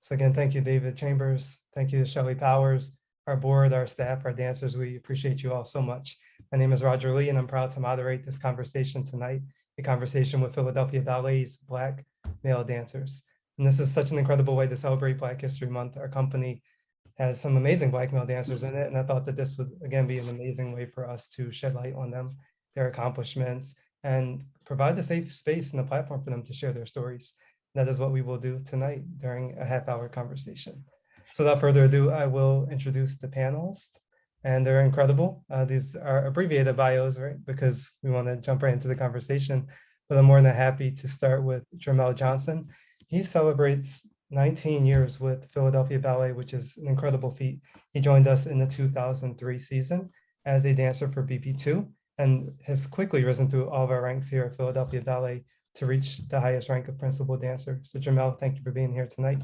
So again, thank you, David Chambers. Thank you to Shelley Powers, our board, our staff, our dancers. We appreciate you all so much. My name is Roger Lee, and I'm proud to moderate this conversation tonight, a conversation with Philadelphia Ballet's Black male dancers. And this is such an incredible way to celebrate Black History Month. Our company has some amazing Black male dancers in it, and I thought that this would, again, be an amazing way for us to shed light on them, their accomplishments, and provide a safe space and a platform for them to share their stories. That is what we will do tonight during a half-hour conversation. So without further ado, I will introduce the panelists, and they're incredible. These are abbreviated bios, right? Because we want to jump right into the conversation. But I'm more than happy to start with Jermel Johnson. He celebrates 19 years with Philadelphia Ballet, which is an incredible feat. He joined us in the 2003 season as a dancer for BP2 and has quickly risen through all of our ranks here at Philadelphia Ballet to reach the highest rank of principal dancer. So Jermel, thank you for being here tonight.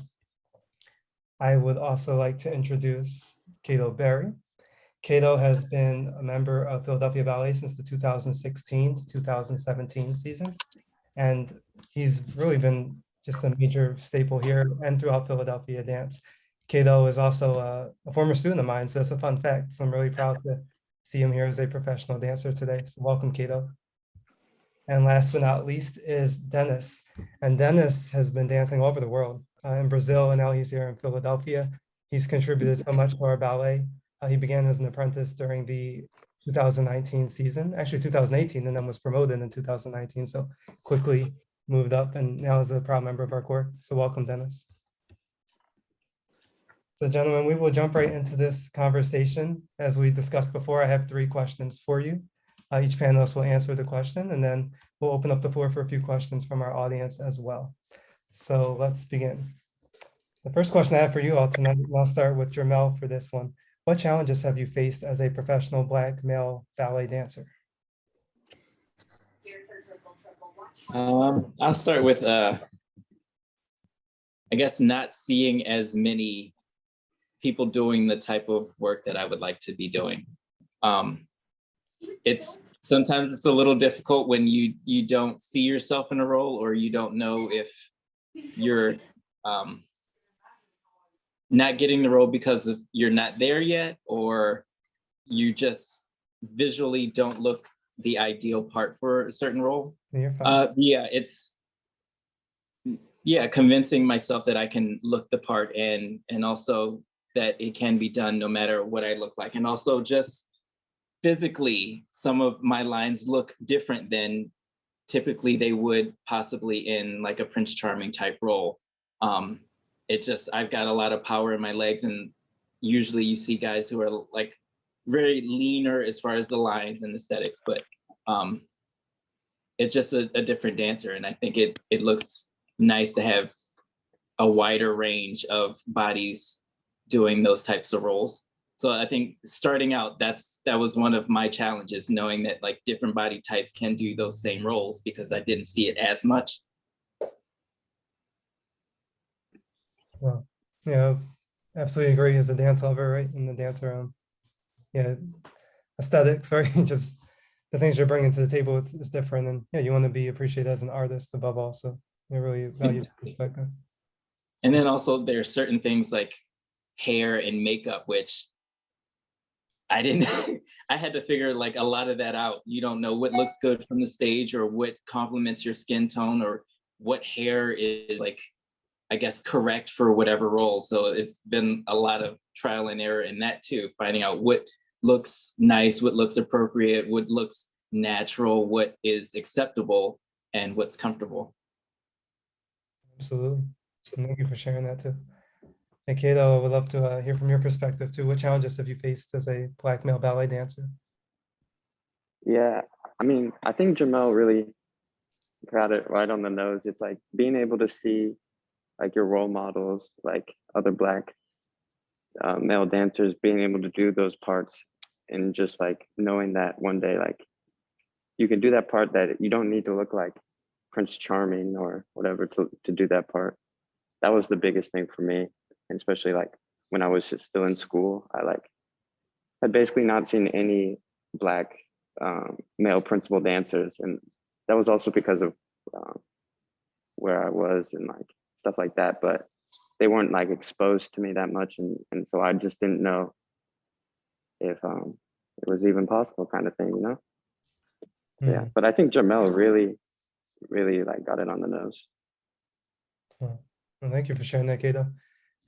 I would also like to introduce Cato Berry. Cato has been a member of Philadelphia Ballet since the 2016 to 2017 season. And he's really been just a major staple here and throughout Philadelphia dance. Cato is also a former student of mine, so that's a fun fact. So I'm really proud to see him here as a professional dancer today. So welcome, Cato. And last but not least is Denis. And Denis has been dancing all over the world, in Brazil, and now he's here in Philadelphia. He's contributed so much to our ballet. He began as an apprentice during the 2019 season, actually 2018, and then was promoted in 2019. So quickly moved up and now is a proud member of our corps. So welcome, Denis. So gentlemen, we will jump right into this conversation. As we discussed before, I have 3 questions for you. Each panelist will answer the question, and then we'll open up the floor for a few questions from our audience as well. So let's begin. The first question I have for you all tonight, and I'll start with Jermel for this one. What challenges have you faced as a professional Black male ballet dancer? I'll start with, I guess, not seeing as many people doing the type of work that I would like to be doing. Sometimes it's a little difficult when you don't see yourself in a role, or you don't know if you're not getting the role because you're not there yet, or you just visually don't look the ideal part for a certain role. Convincing myself that I can look the part, and also that it can be done no matter what I look like. And also just physically, some of my lines look different than typically they would possibly in like a Prince Charming type role. It's just, I've got a lot of power in my legs, and usually you see guys who are like very leaner as far as the lines and aesthetics, but it's just a different dancer. And I think it looks nice to have a wider range of bodies doing those types of roles. So I think starting out, that was one of my challenges, knowing that like different body types can do those same roles, because I didn't see it as much. Well, yeah, absolutely agree. As a dance lover, right? In the dancer, aesthetics, right? Just the things you're bringing to the table, it's different. And yeah, you want to be appreciated as an artist above all. So I really value the perspective. And then also there are certain things like hair and makeup, which I had to figure like a lot of that out. You don't know what looks good from the stage, or what complements your skin tone, or what hair is like, I guess, correct for whatever role. So it's been a lot of trial and error in that too, finding out what looks nice, what looks appropriate, what looks natural, what is acceptable, and what's comfortable. Absolutely. Thank you for sharing that too. Hey, Cato, I would love to hear from your perspective too. What challenges have you faced as a Black male ballet dancer? Yeah, I mean, I think Jermel really got it right on the nose. It's like being able to see like your role models, like other Black male dancers, being able to do those parts, and just like knowing that one day, like you can do that part, that you don't need to look like Prince Charming or whatever to do that part. That was the biggest thing for me. And especially like when I was still in school, I like had basically not seen any Black male principal dancers. And that was also because of where I was and like stuff like that. But they weren't like exposed to me that much, and so I just didn't know if it was even possible, kind of thing, you know. So, yeah, but I think Jermel really like got it on the nose. Well, thank you for sharing that, Cato.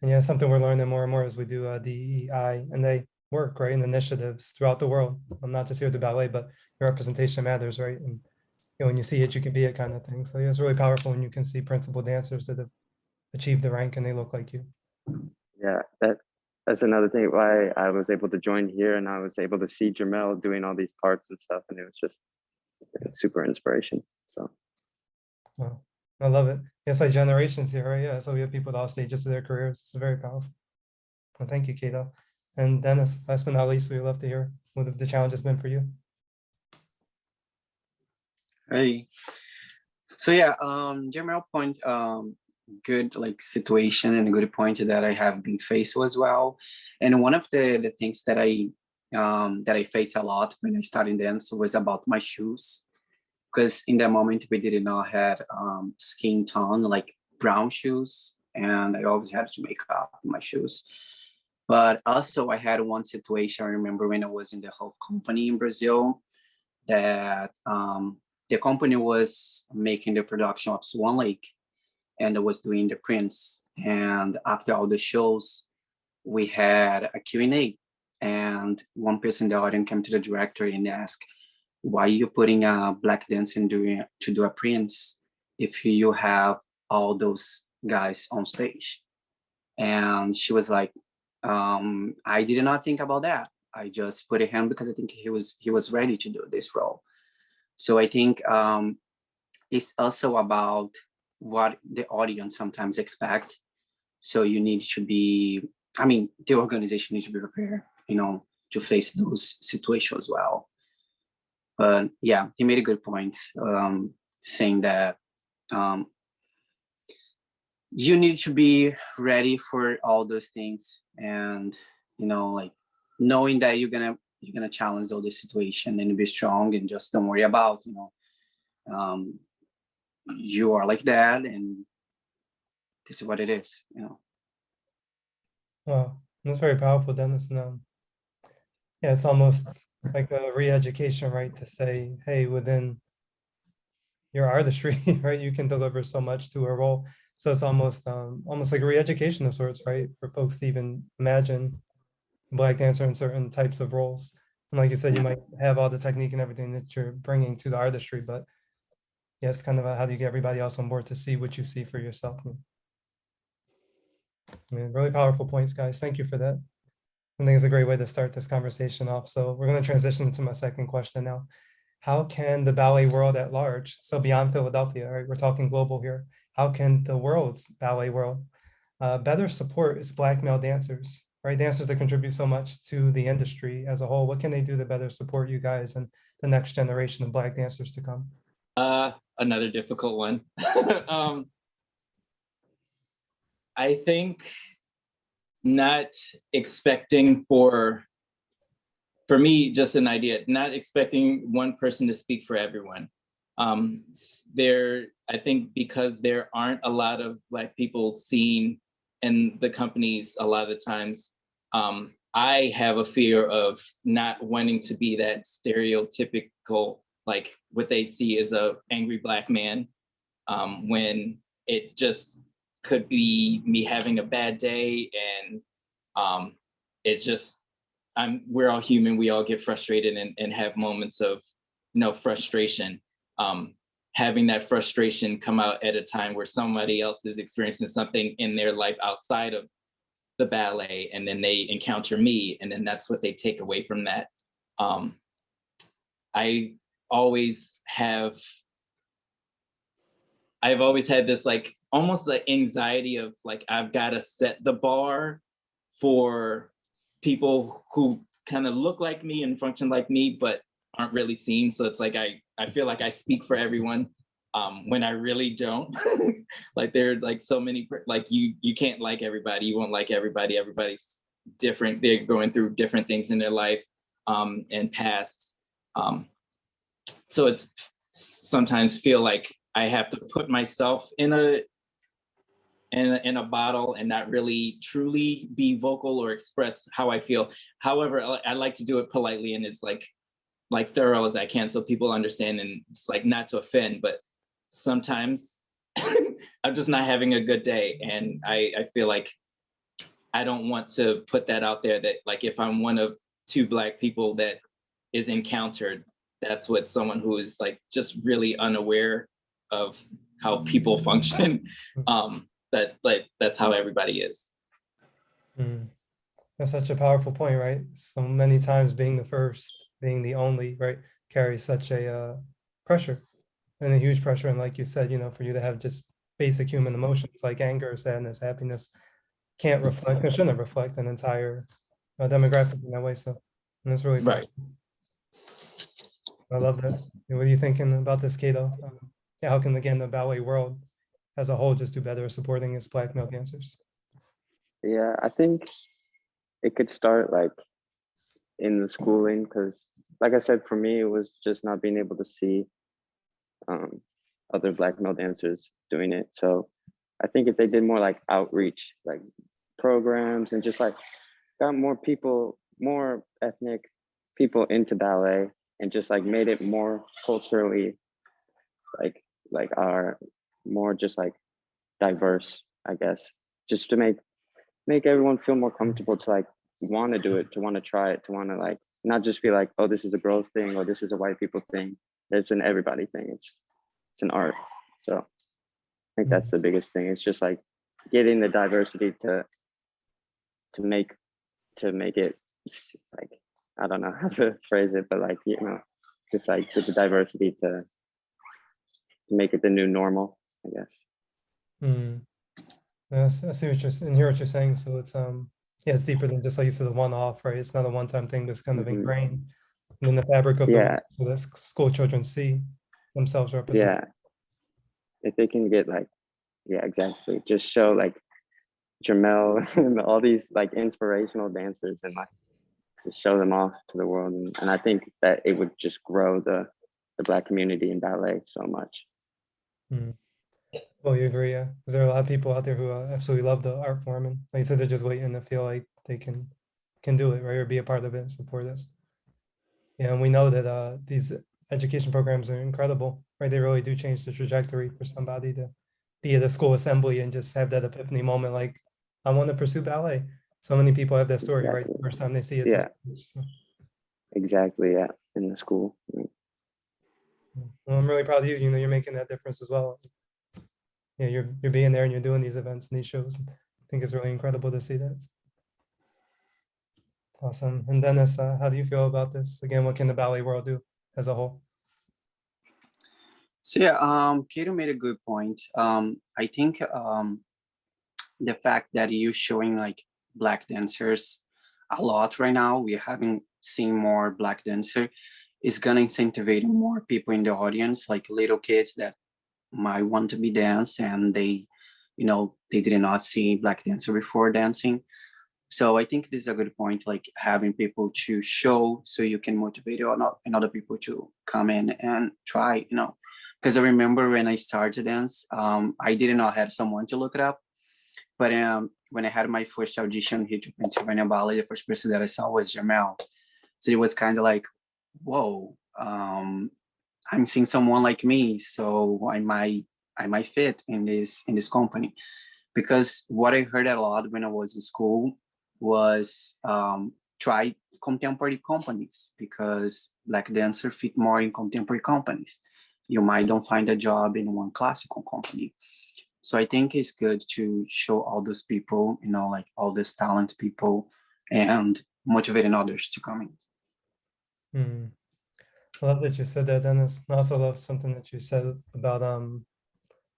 And yeah, something we're learning more and more as we do DEI, and they work, right, in initiatives throughout the world. I'm not just here at the ballet, but your representation matters, right? And when you see it, you can be it, kind of thing. So yeah, it's really powerful when you can see principal dancers that have achieved the rank and they look like you. Yeah, that's another thing why I was able to join here, and I was able to see Jermel doing all these parts and stuff, and it was just super inspiration. So Wow, I love it. It's like generations here, right? Yeah, so we have people at all stages of their careers. It's very powerful. Well, thank you, Cato. And Dennis, last but not least, we'd love to hear what have the challenges been for you. Hey, so yeah, Jermel point, good like situation and good point that I have been faced as well. And one of the things that I faced a lot when I started dance was about my shoes, because in that moment we did not had skin tone like brown shoes, and I always had to make up my shoes. But also I had one situation, I remember when I was in the whole company in Brazil, that the company was making the production of Swan Lake, and I was doing the prints. And after all the shows, we had a Q&A, and one person in the audience came to the director and asked, why are you putting a black dancer to do a prints if you have all those guys on stage? And she was like, I did not think about that. I just put him because I think he was ready to do this role. So I think it's also about what the audience sometimes expect. So you need to be, I mean, the organization needs to be prepared, you know, to face those situations as well. But yeah, he made a good point, saying that you need to be ready for all those things, and you know, like knowing that you're gonna challenge all this situation and be strong, and just don't worry about, you know, you are like that, and this is what it is, you know. Wow, that's very powerful, Dennis. And yeah, it's almost like a re-education, right? To say, hey, within your artistry, right, you can deliver so much to a role. So it's almost like a re-education of sorts, right, for folks to even imagine a Black dancer in certain types of roles. And like you said, you might have all the technique and everything that you're bringing to the artistry, but yes, kind of how do you get everybody else on board to see what you see for yourself? I mean, really powerful points, guys. Thank you for that. I think it's a great way to start this conversation off. So we're going to transition to my second question now. How can the ballet world at large, so beyond Philadelphia, right, we're talking global here, how can the world's ballet world better support its Black male dancers, right? Dancers that contribute so much to the industry as a whole. What can they do to better support you guys and the next generation of Black dancers to come? Another difficult one. I think not expecting for me, just an idea, not expecting one person to speak for everyone. I think because there aren't a lot of Black people seen in the companies a lot of the times, I have a fear of not wanting to be that stereotypical, like what they see as a angry Black man, when it just could be me having a bad day, and it's just, we're all human. We all get frustrated and have moments of frustration. Having that frustration come out at a time where somebody else is experiencing something in their life outside of the ballet, and then they encounter me, and then that's what they take away from that. I've always had this like almost like anxiety of like, I've got to set the bar for people who kind of look like me and function like me, but aren't really seen. So it's like, I feel like I speak for everyone, when I really don't. Like there are like so many, like you can't like everybody, you won't like everybody. Everybody's different. They're going through different things in their life, and past. So it's sometimes feel like I have to put myself in in a bottle and not really truly be vocal or express how I feel. However, I like to do it politely and it's like thorough as I can so people understand and it's like not to offend, but sometimes I'm just not having a good day. And I feel like I don't want to put that out there that like if I'm one of 2 Black people that is encountered, that's what someone who is like just really unaware of how people function. That's how everybody is. Mm. That's such a powerful point, right? So many times being the first, being the only, right, carries such a pressure and a huge pressure. And like you said, you know, for you to have just basic human emotions like anger, sadness, happiness can't reflect or shouldn't reflect an entire demographic in that way. So and that's really Right. I love that. What are you thinking about this, Cato? Yeah, how can again the ballet world as a whole just do better supporting its Black male dancers? Yeah, I think it could start like in the schooling, because like I said, for me, it was just not being able to see other Black male dancers doing it. So I think if they did more like outreach, like programs, and just like got more people, more ethnic people into ballet, and just like made it more culturally like our more just like diverse, I guess, just to make everyone feel more comfortable to like want to do it, to want to try it, to want to like not just be like, oh, this is a girls thing or this is a white people thing. It's an everybody thing. It's an art. So I think that's the biggest thing. It's just like getting the diversity to make it like, I don't know how to phrase it, but like, you know, just like with the diversity to make it the new normal, I guess. Mm. Yes, I see what you're and hear what you're saying. So it's yeah, it's deeper than just like you said, a one-off, right? It's not a one-time thing that's kind of ingrained in the fabric of the Yeah, so that school children see themselves represented. yeah. If they can get like, yeah, exactly. Just show like Jermel and all these like inspirational dancers and like just show them off to the world. And I think that it would just grow the Black community in ballet so much. Mm. Well, you agree, yeah? Because there are a lot of people out there who absolutely love the art form, and like you said, they're just waiting to feel like they can do it, right, or be a part of it and support this. Yeah, and we know that these education programs are incredible, right? They really do change the trajectory for somebody to be at a school assembly and just have that epiphany moment, like I want to pursue ballet. So many people have that story, right? Exactly. The first time they see it. Yeah, exactly. Yeah, in the school. Well, I'm really proud of you. You know, you're making that difference as well. Yeah, you're being there and you're doing these events and these shows. I think it's really incredible to see that. Awesome. And Denis, how do you feel about this? Again, what can the ballet world do as a whole? So yeah, Kato made a good point. I think the fact that you're showing like Black dancers a lot right now, we haven't seen more Black dancer, is gonna incentivize more people in the audience, like little kids that might want to be dance and they, you know, they did not see Black dancer before dancing. So I think this is a good point, like having people to show so you can motivate or not and other people to come in and try, you know. Because I remember when I started dance, I did not have someone to look it up. But when I had my first audition here to Pennsylvania Ballet, the first person that I saw was Jermel. So it was kind of like, whoa, I'm seeing someone like me, so I might fit in this company. Because what I heard a lot when I was in school was try contemporary companies because Black dancer fit more in contemporary companies. You might don't find a job in one classical company. So I think it's good to show all those people, you know, like all these talent people and motivating others to come in. Hmm. I love that you said that, Denis. I also love something that you said about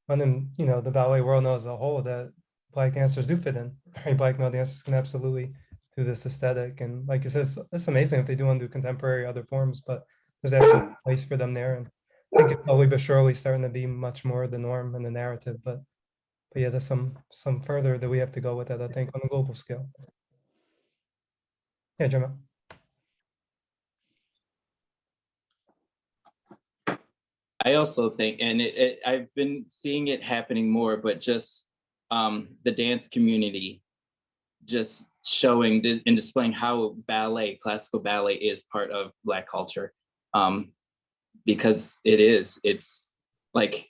when you know the ballet world knows as a whole that Black dancers do fit in. Right? Black male dancers can absolutely do this aesthetic, and like you said, it's amazing if they do want to do contemporary other forms, but there's absolutely a place for them there, and I think it's slowly but surely starting to be much more the norm and the narrative. But yeah, there's some further that we have to go with that, I think, on a global scale. Yeah, Jermel. I also think, and I've been seeing it happening more, but just the dance community just showing and displaying how ballet, classical ballet, is part of Black culture, because it's like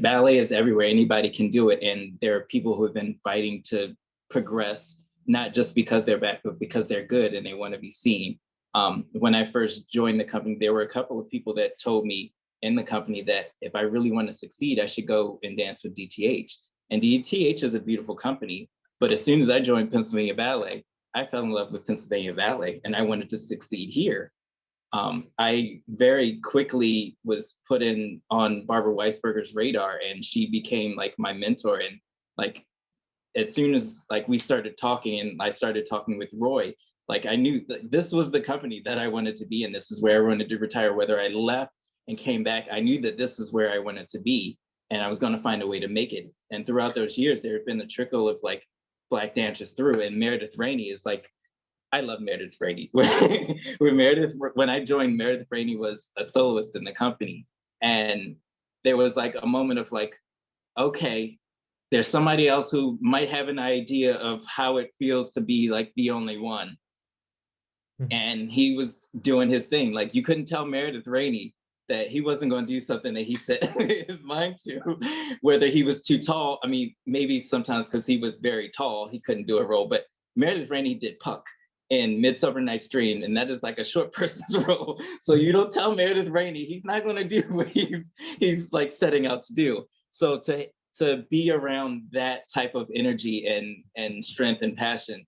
ballet is everywhere. Anybody can do it, and there are people who have been fighting to progress, not just because they're Black, but because they're good and they want to be seen. When I first joined the company, there were a couple of people that told me in the company that if I really want to succeed, I should go and dance with DTH. And DTH is a beautiful company, but as soon as I joined Pennsylvania Ballet, I fell in love with Pennsylvania Ballet, and I wanted to succeed here. I very quickly was put in on Barbara Weisberger's radar, and she became like my mentor. And like, as soon as like we started talking and I started talking with Roy, like I knew that this was the company that I wanted to be in. This is where I wanted to retire. Whether I left and came back, I knew that this is where I wanted to be, and I was going to find a way to make it. And throughout those years, there had been a trickle of like Black dancers through, and Meredith Rainey is like, I love Meredith Rainey. When I joined, Meredith Rainey was a soloist in the company, and there was like a moment of like, okay, there's somebody else who might have an idea of how it feels to be like the only one. And he was doing his thing. Like, you couldn't tell Meredith Rainey that he wasn't going to do something that he set his mind to, whether he was too tall. I mean, maybe sometimes because he was very tall, he couldn't do a role, but Meredith Rainey did Puck in Midsummer Night's Dream, and that is like a short person's role. So you don't tell Meredith Rainey he's not going to do what he's like setting out to do. So to be around that type of energy and strength and passion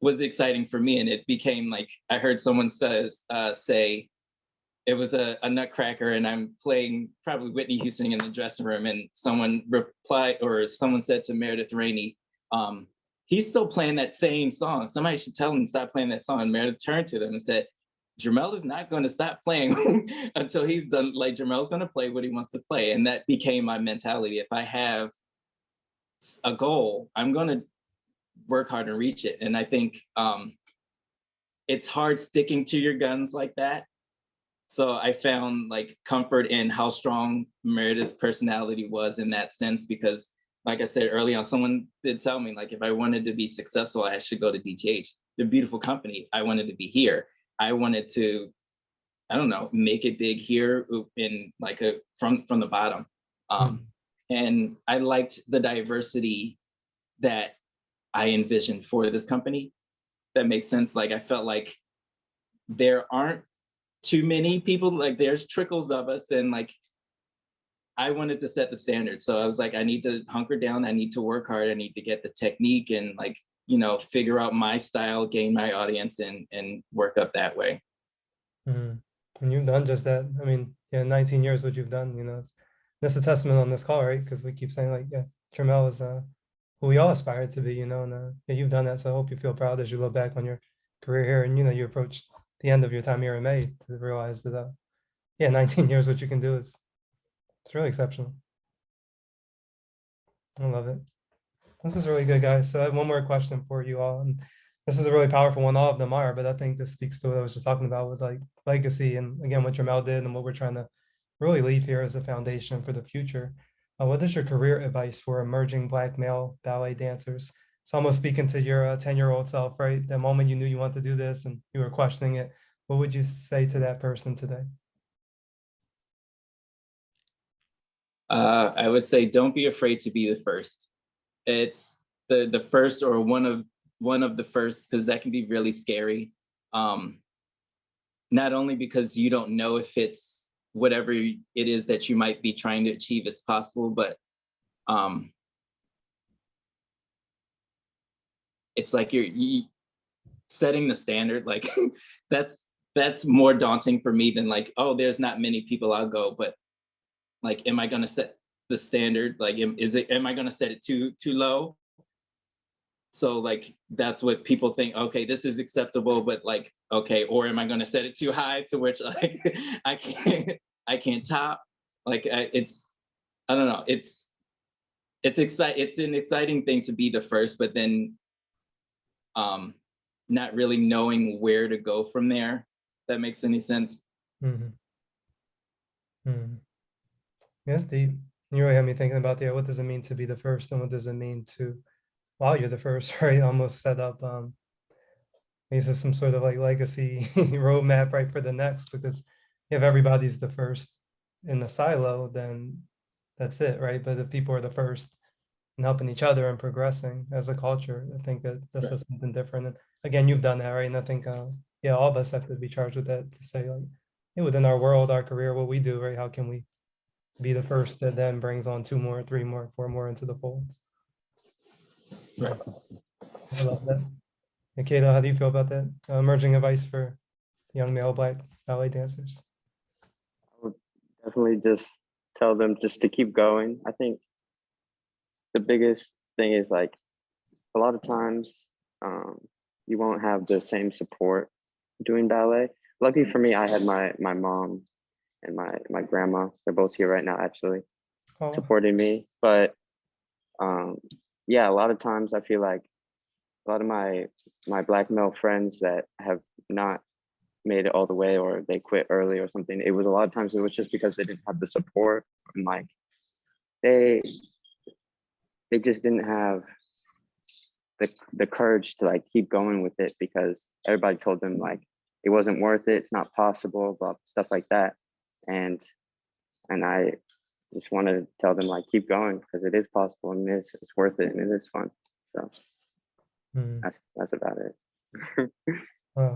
was exciting for me. And it became like, I heard someone say it was a nutcracker, and I'm playing probably Whitney Houston in the dressing room, and someone replied, or someone said to Meredith Rainey, he's still playing that same song. Somebody should tell him to stop playing that song. And Meredith turned to them and said, Jermel is not going to stop playing until he's done. Like, Jermel's going to play what he wants to play. And that became my mentality. If I have a goal, I'm going to work hard and reach it. And I think it's hard sticking to your guns like that. So I found like comfort in how strong Meredith's personality was in that sense, because like I said early on, someone did tell me, like, if I wanted to be successful, I should go to DTH. They're a beautiful company. I wanted to be here. I wanted to, I don't know, make it big here in like from the bottom. And I liked the diversity that I envisioned for this company. That makes sense. Like, I felt like there aren't too many people, like there's trickles of us, and like I wanted to set the standard. So I was like, I need to hunker down, I need to work hard, I need to get the technique and like, you know, figure out my style, gain my audience, and work up that way. And you've done just that. I mean, yeah, 19 years, what you've done, you know, that's a testament on this call, right? Because we keep saying like, yeah, Jermel is who we all aspire to be, you know, and yeah, you've done that. So I hope you feel proud as you look back on your career here, and, you know, you approach the end of your time here in May to realize that, yeah, 19 years, what you can do is, it's really exceptional. I love it. This is really good, guys. So I have one more question for you all. And this is a really powerful one. All of them are, but I think this speaks to what I was just talking about with like legacy, and again, what Jermel did and what we're trying to really leave here as a foundation for the future. What is your career advice for emerging Black male ballet dancers? So almost speaking to your 10-year-old self, right? The moment you knew you wanted to do this and you were questioning it, what would you say to that person today? I would say, don't be afraid to be the first. It's the first, or one of the first, because that can be really scary. Not only because you don't know if it's whatever it is that you might be trying to achieve is possible, but it's like you're setting the standard. Like that's more daunting for me than like, oh, there's not many people, I'll go. But like, am I going to set the standard? Like, am I going to set it too low? So like, that's what people think, okay, this is acceptable, but like, okay, or am I going to set it too high to which like I can't top? Like, I don't know. It's an exciting thing to be the first, but then not really knowing where to go from there. If that makes any sense. Yes, deep. You really had me thinking about what does it mean to be the first, and what does it mean to, while you're the first, right? Almost set up, is this some sort of like legacy roadmap, right, for the next? Because if everybody's the first in the silo, then that's it, right? But if people are the first and helping each other and progressing as a culture, I think that this is something different. And again, you've done that, right? And I think, yeah, all of us have to be charged with that, to say like, hey, within our world, our career, what we do, right? How can we be the first that then brings on 2 more, 3 more, 4 more into the fold? Right. I love that. And Cato, how do you feel about that? Emerging advice for young male Black ballet dancers? I would definitely just tell them just to keep going. I think the biggest thing is like a lot of times you won't have the same support doing ballet. Lucky for me, I had my mom and my grandma. They're both here right now, actually, Oh, supporting me. But yeah, a lot of times I feel like a lot of my Black male friends that have not made it all the way, or they quit early or something, it was a lot of times it was just because they didn't have the support, and like they just didn't have the courage to like keep going with it, because everybody told them like it wasn't worth it, it's not possible, blah, stuff like that. And I just want to tell them like keep going, because it is possible, and it's worth it, and it is fun. So that's about it. wow.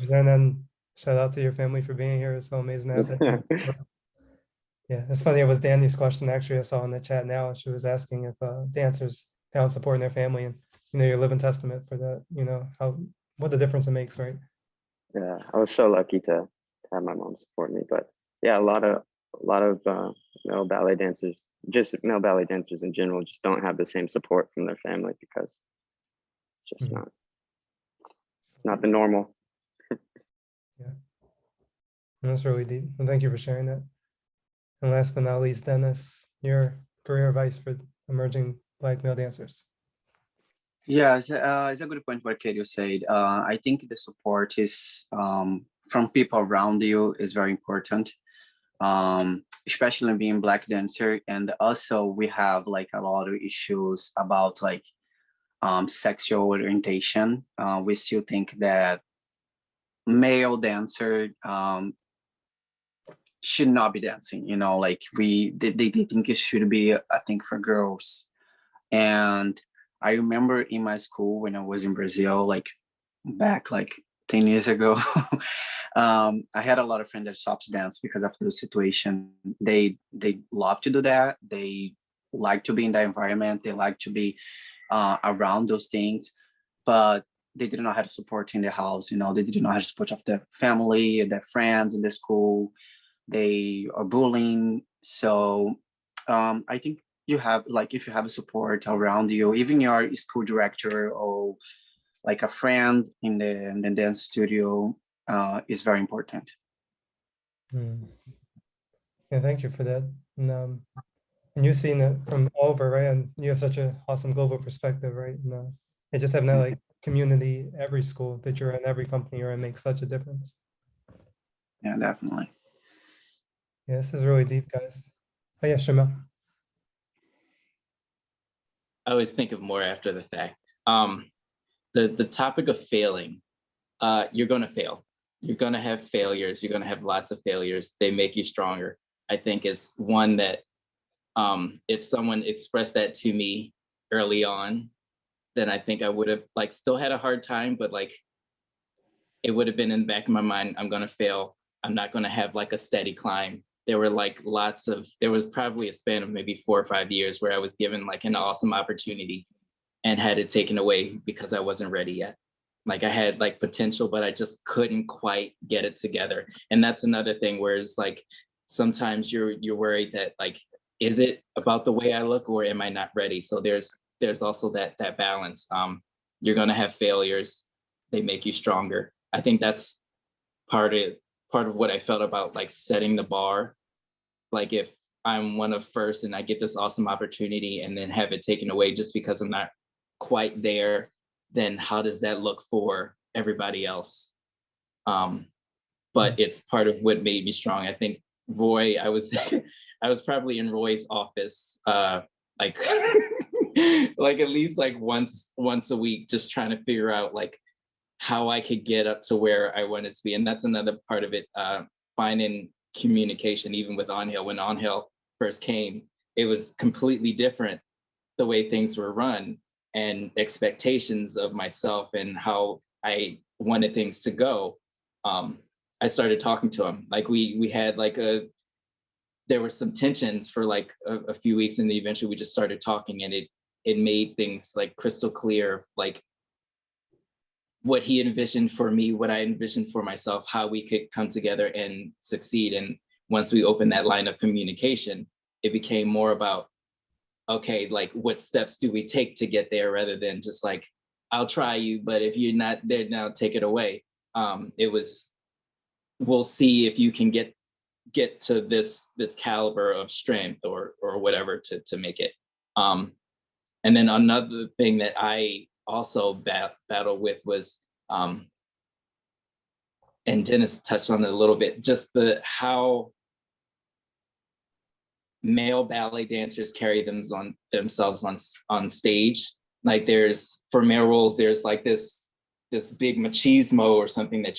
And then shout out to your family for being here. It's so amazing to have that. Yeah, it's funny. It was Danny's question, actually. I saw in the chat now. She was asking if dancers found support in their family, and you're a living testament for that. What the difference it makes, right? Yeah, I was so lucky to have my mom support me. But yeah, a lot of male ballet dancers, just male ballet dancers in general, just don't have the same support from their family, because it's just it's not the normal. Yeah, that's really deep. Well, thank you for sharing that. And last but not least, Denis, your career advice for emerging Black male dancers. Yeah, it's a good point what Katie said. I think the support is from people around you is very important, especially being Black dancer. And also we have like a lot of issues about like sexual orientation. We still think that male dancer should not be dancing, like they think it should be a thing for girls. And I remember in my school when I was in Brazil, like back like 10 years ago, I had a lot of friends that stopped dance because of the situation. They love to do that. They like to be in that environment. They like to be around those things, but they didn't know how to support in the house. They didn't know how to support of their family, their friends in the school. They are bullying. So I think you have like, if you have a support around you, even your school director or like a friend in the dance studio is very important. Yeah, thank you for that. And you've seen it from all over, right? And you have such an awesome global perspective, right? And just having that like community, every school that you're in, every company you're in, makes such a difference. Yeah, definitely. Yeah, this is really deep, guys. Oh yeah, Jermel. I always think of more after the fact. The topic of failing, you're going to fail. You're going to have failures. You're going to have lots of failures. They make you stronger. I think is one that if someone expressed that to me early on, then I think I would have like still had a hard time, but like it would have been in the back of my mind, I'm going to fail. I'm not going to have like a steady climb. There were like there was probably a span of maybe 4 or 5 years where I was given like an awesome opportunity and had it taken away because I wasn't ready yet. Like I had like potential, but I just couldn't quite get it together. And that's another thing where it's like, sometimes you're worried that like, is it about the way I look or am I not ready? So there's also that balance. You're going to have failures. They make you stronger. I think that's part of what I felt about like setting the bar. Like if I'm one of first and I get this awesome opportunity and then have it taken away just because I'm not quite there, then how does that look for everybody else? But it's part of what made me strong. I think Roy, I was I was probably in Roy's office, like, like at least like once a week, just trying to figure out like how I could get up to where I wanted to be. And that's another part of it, finding communication, even with Angel. When Angel first came, it was completely different the way things were run and expectations of myself and how I wanted things to go. I started talking to him. Like we had like there were some tensions for like a few weeks, and then eventually we just started talking, and it made things like crystal clear, like what he envisioned for me, what I envisioned for myself, how we could come together and succeed. And once we opened that line of communication, it became more about, okay, like what steps do we take to get there, rather than just like, I'll try you, but if you're not there now, take it away. It was, we'll see if you can get to this caliber of strength or whatever to make it. And then another thing that I also battled with was, and Denis touched on it a little bit, just how male ballet dancers carry themselves on stage. Like there's, for male roles, there's like this big machismo or something that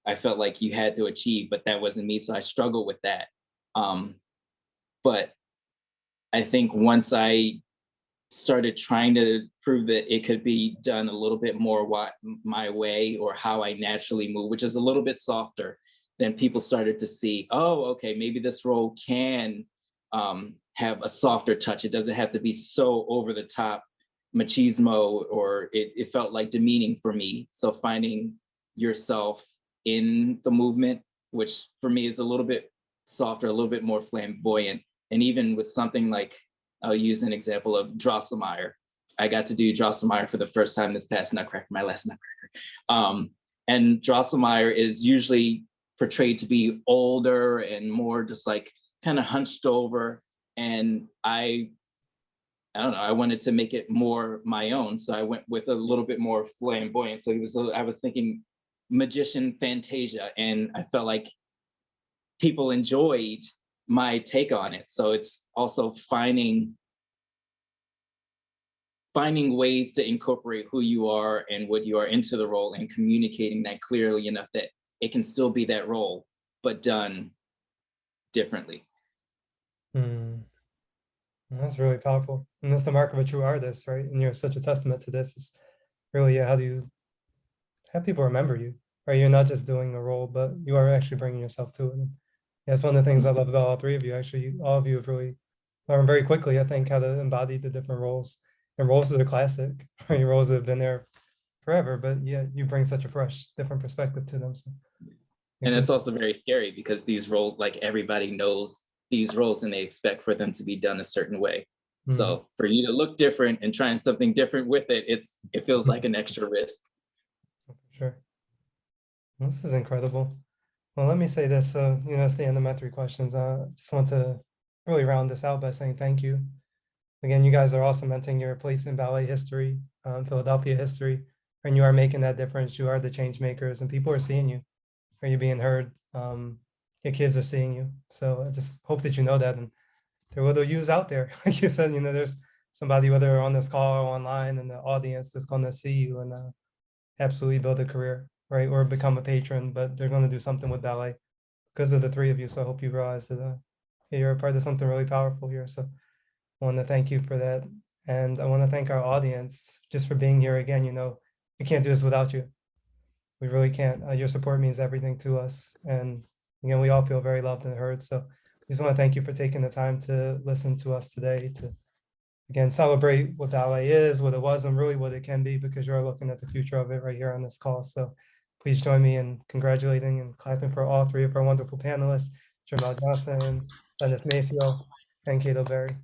I felt like you had to achieve, but that wasn't me. So I struggled with that. But I think once I started trying to prove that it could be done a little bit more my way, or how I naturally move, which is a little bit softer, then people started to see, oh, okay, maybe this role can have a softer touch. It doesn't have to be so over the top machismo, or it felt like demeaning for me. So finding yourself in the movement, which for me is a little bit softer, a little bit more flamboyant. And even with something like, I'll use an example of Drosselmeyer. I got to do Drosselmeyer for the first time this past Nutcracker, my last Nutcracker. And Drosselmeyer is usually portrayed to be older and more just like kind of hunched over. And I don't know, I wanted to make it more my own. So I went with a little bit more flamboyant. So I was thinking magician Fantasia, and I felt like people enjoyed my take on it. So it's also finding ways to incorporate who you are and what you are into the role, and communicating that clearly enough that it can still be that role, but done differently. That's really powerful. And that's the mark of a true artist, right? And you're such a testament to this. It's really, how do you have people remember you, right? You're not just doing a role, but you are actually bringing yourself to it. And that's one of the things I love about all three of you. Actually, all of you have really learned very quickly, I think, how to embody the different roles. And roles that are classic, right? Roles that have been there forever, but yeah, you bring such a fresh, different perspective to them. So, and it's also very scary, because these roles, like everybody knows these roles, and they expect for them to be done a certain way. So for you to look different and trying something different with it, it feels like an extra risk. For sure. Well, this is incredible. Well, let me say this. It's the end of my three questions. I just want to really round this out by saying thank you. Again, you guys are all cementing your place in ballet history, Philadelphia history, and you are making that difference. You are the change makers, and people are seeing you. Are you being heard? Your kids are seeing you. So I just hope that you know that, and there are little yous out there. Like you said, there's somebody, whether on this call or online in the audience, that's going to see you and absolutely build a career, right? Or become a patron, but they're going to do something with ballet because of the three of you. So I hope you realize that you're a part of something really powerful here. So I want to thank you for that. And I want to thank our audience just for being here again. We can't do this without you. We really can't. Your support means everything to us. And again, we all feel very loved and heard. So I just want to thank you for taking the time to listen to us today, to, again, celebrate what ballet is, what it was, and really what it can be, because you're looking at the future of it right here on this call. So please join me in congratulating and clapping for all three of our wonderful panelists, Jermel Johnson, Denis, Maciel, and Cato Berry.